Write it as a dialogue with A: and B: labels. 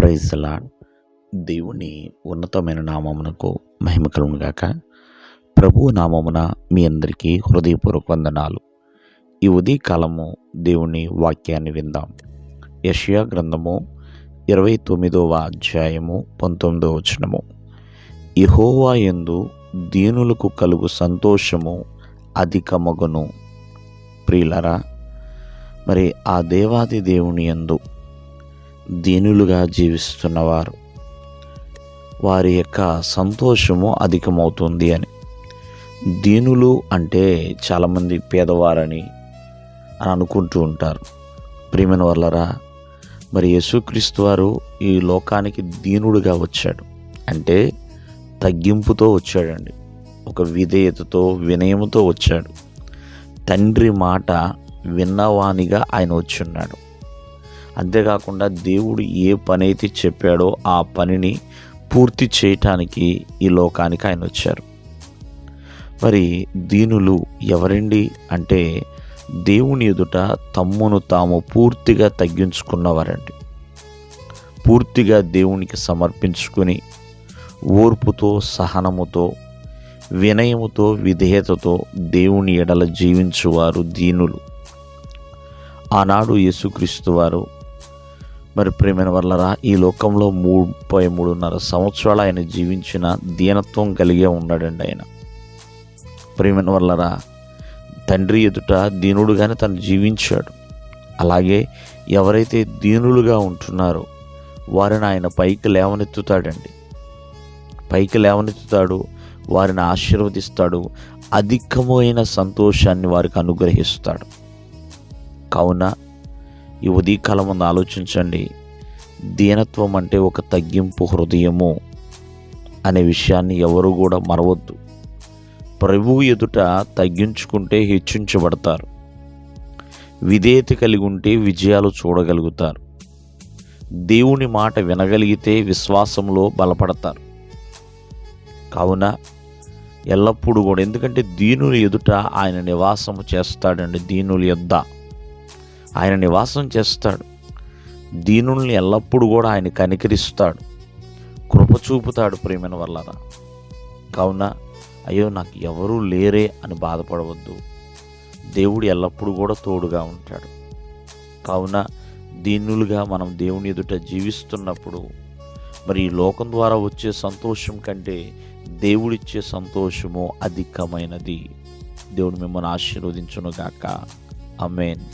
A: Praise the lord. దేవుని ఉన్నతమైన నామమునకు మహిమ కలుగును గాక. ప్రభువు నామమున మీ అందరికీ హృదయపూర్వక వందనాలు. ఈ ఉదయకాలము దేవుని వాక్యాన్ని విందాం. యెషయా గ్రంథము 29వ అధ్యాయము 19వ వచనము. యెహోవా యందు దీనులకు కలుగు సంతోషము అధికమగును. ప్రియులరా, మరి ఆ దేవాది దేవుని యందు దీనులుగా జీవిస్తున్నవారు వారి యొక్క సంతోషము అధికమవుతుంది అని. దీనులు అంటే చాలామంది పేదవారని అనుకుంటూ ఉంటారు. ప్రియమైన వాళ్ళరా, మరి యేసుక్రీస్తు వారు ఈ లోకానికి దీనుడుగా వచ్చాడు అంటే తగ్గింపుతో వచ్చాడండి. ఒక విధేయతతో వినయముతో వచ్చాడు. తండ్రి మాట విన్నవానిగా ఆయన వచ్చున్నాడు. అంతేకాకుండా దేవుడు ఏ పని అయితే చెప్పాడో ఆ పనిని పూర్తి చేయటానికి ఈ లోకానికి ఆయన వచ్చారు. మరి దీనులు ఎవరండి అంటే దేవుని ఎదుట తమ్మును తాము పూర్తిగా తగ్గించుకున్నవారండి. పూర్తిగా దేవునికి సమర్పించుకొని ఓర్పుతో, సహనముతో, వినయముతో, విధేయతతో దేవుని ఎడల జీవించువారు దీనులు. ఆనాడు యేసుక్రీస్తు వారు మరి ప్రియమైన వాళ్ళరా ఈ లోకంలో 33.5 సంవత్సరాలు ఆయన జీవించిన దీనత్వం కలిగే ఉన్నాడండి. ఆయన ప్రియమైన వాళ్ళరా తండ్రి ఎదుట దీనుడుగానే తను జీవించాడు. అలాగే ఎవరైతే దీనులుగా ఉంటున్నారో వారిని ఆయన పైకి లేవనెత్తుతాడండి. పైకి లేవనెత్తుతాడు, వారిని ఆశీర్వదిస్తాడు, అధికమైన సంతోషాన్ని వారికి అనుగ్రహిస్తాడు. కావున ఈ ఉదయకాలం ముందు ఆలోచించండి. దీనత్వం అంటే ఒక తగ్గింపు హృదయము అనే విషయాన్ని ఎవరు కూడా మరవద్దు. ప్రభువు ఎదుట తగ్గించుకుంటే హెచ్చించబడతారు. విధేయత కలిగి ఉంటే విజయాలు చూడగలుగుతారు. దేవుని మాట వినగలిగితే విశ్వాసంలో బలపడతారు. కావున ఎల్లప్పుడూ కూడా, ఎందుకంటే దీనుల ఎదుట ఆయన నివాసము చేస్తాడండి. దీనుల యొద్ద ఆయన నివాసం చేస్తాడు. దీనుల్ని ఎల్లప్పుడూ కూడా ఆయన కనికరిస్తాడు, కృప చూపుతాడు. ప్రియమైన వల్లరా కావున అయ్యో నాకు ఎవరూ లేరే అని బాధపడవద్దు. దేవుడు ఎల్లప్పుడూ కూడా తోడుగా ఉంటాడు. కావున దీనులుగా మనం దేవుని ఎదుట జీవిస్తున్నప్పుడు మరి ఈ లోకం ద్వారా వచ్చే సంతోషం కంటే దేవుడిచ్చే సంతోషము అధికమైనది. దేవుడు మిమ్మల్ని ఆశీర్వదించునుగాక. ఆమేన్.